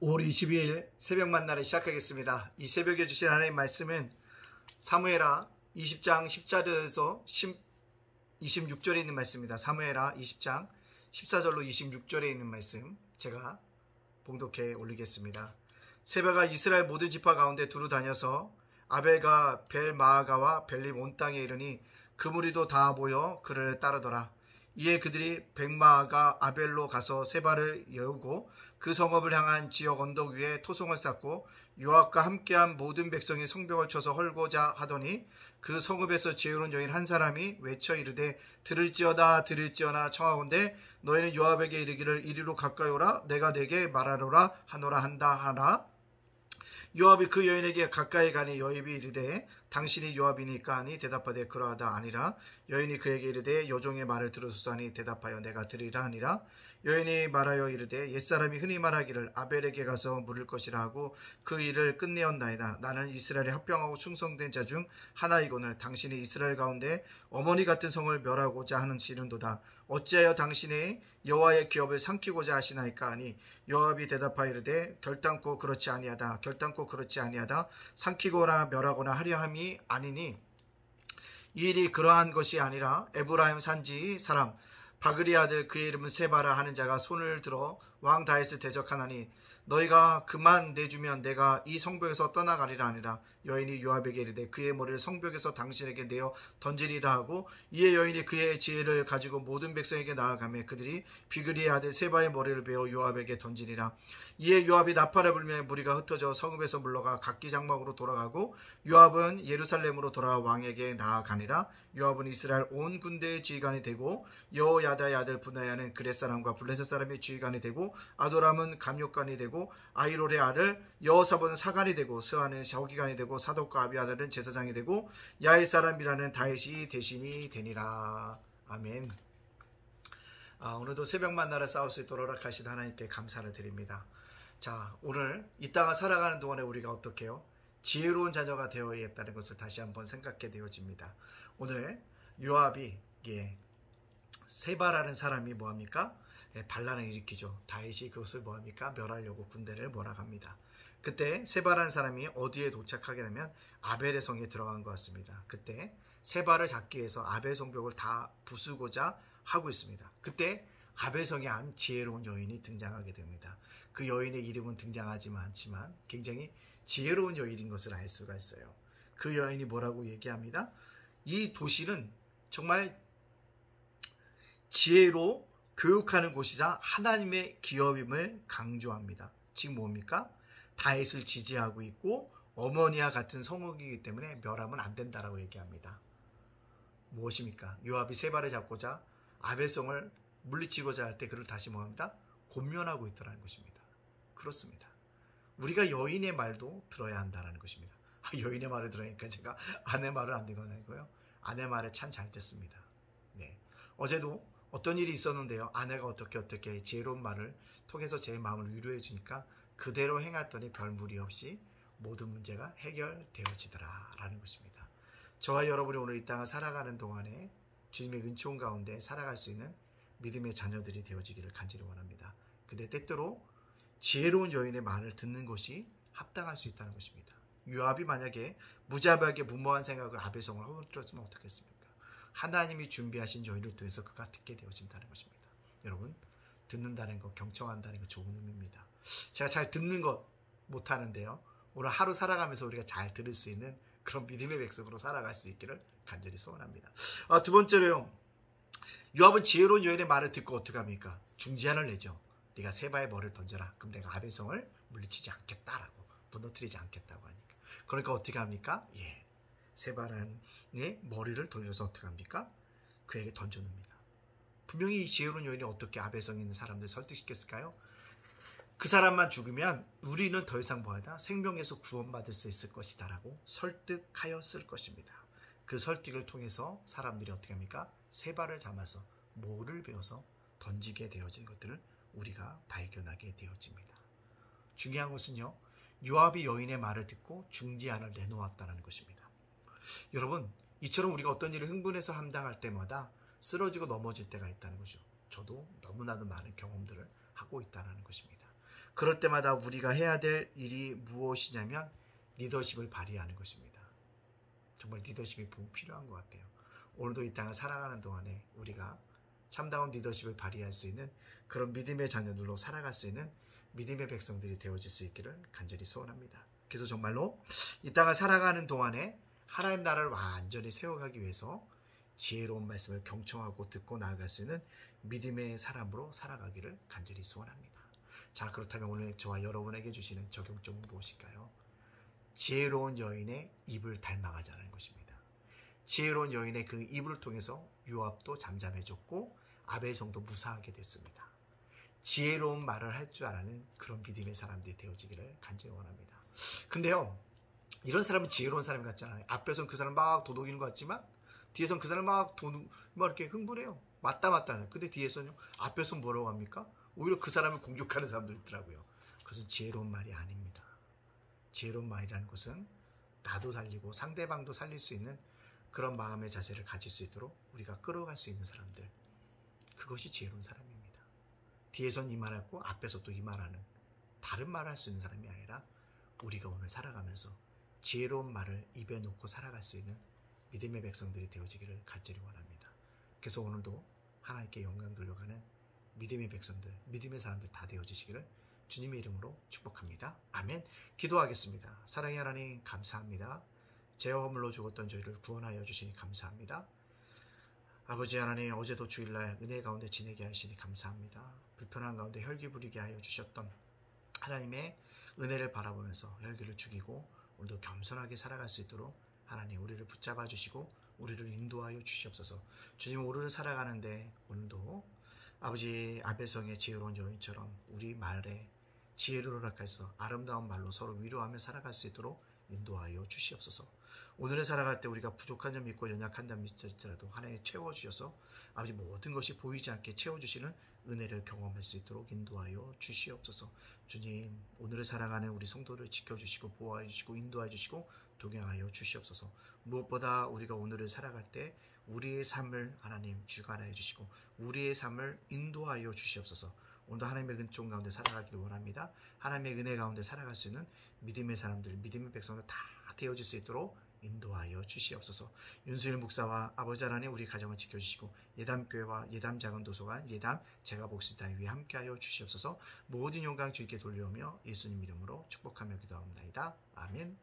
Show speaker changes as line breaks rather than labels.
5월 22일 새벽 만나를 시작하겠습니다. 이 새벽에 주신 하나님의 말씀은 사무엘하 20장 10절에서 26절에 있는 말씀입니다. 사무엘하 20장 14절로 26절에 있는 말씀 제가 봉독해 올리겠습니다. 세바가 이스라엘 모든 지파 가운데 두루 다녀서 아벨과 벨마아가와 벨림 온 땅에 이르니 그 무리도 다 모여 그를 따르더라. 이에 그들이 백마아가 아벨로 가서 세바를 여우고 그 성읍을 향한 지역 언덕 위에 토성을 쌓고 요압과 함께한 모든 백성이 성벽을 쳐서 헐고자 하더니 그 성읍에서 지혜로운 여인 한 사람이 외쳐 이르되 들을지어다 들을지어나 청하건대 너희는 요압에게 이르기를 이리로 가까이 오라 내가 내게 말하노라 하노라 한다 하라. 요압이 그 여인에게 가까이 가니 여인이 이르되 당신이 요압이니까 하니 대답하되 그러하다 아니라. 여인이 그에게 이르되 여종의 말을 들으소서 하니 대답하여 내가 들으리라 하니라. 여인이 말하여 이르되 옛사람이 흔히 말하기를 아벨에게 가서 물을 것이라 하고 그 일을 끝내었나이다. 나는 이스라엘에 합병하고 충성된 자 중 하나이거늘 당신이 이스라엘 가운데 어머니 같은 성을 멸하고자 하는 시는도다. 어찌하여 당신의 여호와의 기업을 삼키고자 하시나이까 하니 요압이 대답하여 이르되 결단코 그렇지 아니하다. 결단코 그렇지 아니하다. 삼키거나 멸하거나 하려 함이 아니니 이 일이 그러한 것이 아니라 에브라임 산지 사람 바그리 아들 그의 이름은 세바라 하는 자가 손을 들어 왕 다윗을 대적하나니 너희가 그만 내주면 내가 이 성벽에서 떠나가리라 하니라. 여인이 요압에게 이르되 그의 머리를 성벽에서 당신에게 내어 던지리라 하고 이에 여인이 그의 지혜를 가지고 모든 백성에게 나아가며 그들이 비그리의 아들 세바의 머리를 베어 요압에게 던지니라. 이에 요압이 나팔을 불며 무리가 흩어져 성읍에서 물러가 각기 장막으로 돌아가고 요압은 예루살렘으로 돌아와 왕에게 나아가니라. 요압은 이스라엘 온 군대의 지휘관이 되고 여호야다의 아들 분하야는 그렛 사람과 블레셋 사람의 지휘관이 되고 아도람은 감독관이 되고 아히롤의 아들 여호사밧은 사관이 되고 스아는 서기관이 되고 사독과 아비아달은 제사장이 되고 야의 사람이라는 다윗이 대신이 되니라. 아멘. 오늘도 새벽 만나를 싸울 수 있도록 허락하신 하나님께 감사를 드립니다. 자, 오늘 이 땅을 살아가는 동안에 우리가 어떻게 해요? 지혜로운 자녀가 되어야겠다는 것을 다시 한번 생각해 되어집니다. 오늘 요압이 세바라는 사람이 뭐합니까? 반란을 일으키죠. 다윗이 그것을 뭐합니까? 멸하려고 군대를 몰아갑니다. 그때 세바라는 사람이 어디에 도착하게 되면 아벨의 성에 들어간 것 같습니다. 그때 세바를 잡기 위해서 아벨 성벽을 다 부수고자 하고 있습니다. 그때 아벨 성에 한 지혜로운 여인이 등장하게 됩니다. 그 여인의 이름은 등장하지 않지만 굉장히 지혜로운 여인인 것을 알 수가 있어요. 그 여인이 뭐라고 얘기합니다. 이 도시는 정말 지혜로 교육하는 곳이자 하나님의 기업임을 강조합니다. 지금 뭡니까? 다윗을 지지하고 있고 어머니와 같은 성읍이기 때문에 멸하면 안 된다라고 얘기합니다. 무엇입니까? 요압이 세바를 잡고자 아벨성을 물리치고자 할 때 그를 다시 뭐합니다? 권면하고 있더라는 것입니다. 그렇습니다. 우리가 여인의 말도 들어야 한다는 것입니다. 여인의 말을 들으니까 제가 아내 말을 안 듣는 건 아니고요. 아내 말을 참 잘 듣습니다. 네. 어제도 어떤 일이 있었는데요. 아내가 어떻게 지혜로운 말을 통해서 제 마음을 위로해 주니까 그대로 행했더니 별 무리 없이 모든 문제가 해결되어지더라 라는 것입니다. 저와 여러분이 오늘 이 땅을 살아가는 동안에 주님의 은총 가운데 살아갈 수 있는 믿음의 자녀들이 되어지기를 간절히 원합니다. 근데 때때로 지혜로운 여인의 말을 듣는 것이 합당할 수 있다는 것입니다. 요압이 만약에 무자비하게 무모한 생각을 아벨성을 허물들었으면 어떻겠습니까? 하나님이 준비하신 여인을 통해서 그가 듣게 되어진다는 것입니다. 여러분, 듣는다는 것, 경청한다는 것 좋은 의미입니다. 제가 잘 듣는 것 못하는데요. 오늘 하루 살아가면서 우리가 잘 들을 수 있는 그런 믿음의 백성으로 살아갈 수 있기를 간절히 소원합니다. 두 번째로요. 요압은 지혜로운 여인의 말을 듣고 어떻게 합니까? 중지안을 내죠. 네가 세바의 머리를 던져라. 그럼 내가 아벨성을 물리치지 않겠다라고, 무너뜨리지 않겠다고 하니까. 그러니까 어떻게 합니까? 세바란의 머리를 돌려서 어떻게 합니까? 그에게 던져놓습니다. 분명히 이 지혜로운 여인이 어떻게 아벨성에 있는 사람들을 설득시켰을까요? 그 사람만 죽으면 우리는 더 이상 뭐하다? 생명에서 구원받을 수 있을 것이다 라고 설득하였을 것입니다. 그 설득을 통해서 사람들이 어떻게 합니까? 세바를 잡아서 모를 베어서 던지게 되어진 것들을 우리가 발견하게 되어집니다. 중요한 것은요. 요압이 여인의 말을 듣고 중지안을 내놓았다는 것입니다. 여러분, 이처럼 우리가 어떤 일을 흥분해서 감당할 때마다 쓰러지고 넘어질 때가 있다는 것이죠. 저도 너무나도 많은 경험들을 하고 있다는 것입니다. 그럴 때마다 우리가 해야 될 일이 무엇이냐면 리더십을 발휘하는 것입니다. 정말 리더십이 필요한 것 같아요. 오늘도 이 땅을 살아가는 동안에 우리가 참다운 리더십을 발휘할 수 있는 그런 믿음의 자녀들로 살아갈 수 있는 믿음의 백성들이 되어질 수 있기를 간절히 소원합니다. 그래서 정말로 이 땅을 살아가는 동안에 하나님 나라를 완전히 세워가기 위해서 지혜로운 말씀을 경청하고 듣고 나아갈 수 있는 믿음의 사람으로 살아가기를 간절히 소원합니다. 자, 그렇다면 오늘 저와 여러분에게 주시는 적용점은 무엇일까요? 지혜로운 여인의 입을 닮아가자는 것입니다. 지혜로운 여인의 그 입을 통해서 요압도 잠잠해졌고 아벨성도 무사하게 됐습니다. 지혜로운 말을 할 줄 아는 그런 믿음의 사람들이 되어지기를 간절히 원합니다. 근데요, 이런 사람은 지혜로운 사람 같지 않아요. 앞에서는 그 사람 막 도둑이는 것 같지만 뒤에서는 그 사람 막 이렇게 흥분해요. 맞다. 근데 뒤에서는 앞에서는 뭐라고 합니까? 오히려 그 사람을 공격하는 사람들 있더라고요. 그것은 지혜로운 말이 아닙니다. 지혜로운 말이라는 것은 나도 살리고 상대방도 살릴 수 있는 그런 마음의 자세를 가질 수 있도록 우리가 끌어갈 수 있는 사람들, 그것이 지혜로운 사람입니다. 뒤에선 이 말하고 앞에서 또 이 말하는 다른 말을 할 수 있는 사람이 아니라 우리가 오늘 살아가면서 지혜로운 말을 입에 놓고 살아갈 수 있는 믿음의 백성들이 되어지기를 간절히 원합니다. 그래서 오늘도 하나님께 영광 돌려가는 믿음의 백성들, 믿음의 사람들 다 되어지시기를 주님의 이름으로 축복합니다. 아멘. 기도하겠습니다. 사랑의 하나님 감사합니다. 죄와 허물로 죽었던 저희를 구원하여 주시니 감사합니다. 아버지 하나님, 어제도 주일날 은혜 가운데 지내게 하시니 감사합니다. 불편한 가운데 혈기 부리게 하여 주셨던 하나님의 은혜를 바라보면서 혈기를 죽이고 오늘도 겸손하게 살아갈 수 있도록 하나님 우리를 붙잡아 주시고 우리를 인도하여 주시옵소서. 주님, 오늘을 살아가는데 오늘도 아버지 아벨성의 지혜로운 여인처럼 우리 말에 지혜를 허락하셔서 아름다운 말로 서로 위로하며 살아갈 수 있도록 인도하여 주시옵소서. 오늘을 살아갈 때 우리가 부족한 점이 있고 연약한 점이 있을지라도 하나님 채워주셔서 아버지 모든 것이 보이지 않게 채워주시는 은혜를 경험할 수 있도록 인도하여 주시옵소서. 주님, 오늘을 살아가는 우리 성도를 지켜주시고 보호해 주시고 인도해 주시고 동행하여 주시옵소서. 무엇보다 우리가 오늘을 살아갈 때 우리의 삶을 하나님 주관하여 주시고 우리의 삶을 인도하여 주시옵소서. 오늘도 하나님의 은총 가운데 살아가기를 원합니다. 하나님의 은혜 가운데 살아갈 수 있는 믿음의 사람들, 믿음의 백성들 다 되어질 수 있도록 인도하여 주시옵소서. 윤수일 목사와 아버지 하나님 우리 가정을 지켜주시고 예담교회와 예담 작은도서관 예담 제가복지단 위에 함께하여 주시옵소서. 모든 영광 주님께 돌려오며 예수님 이름으로 축복하며 기도합니다. 아멘.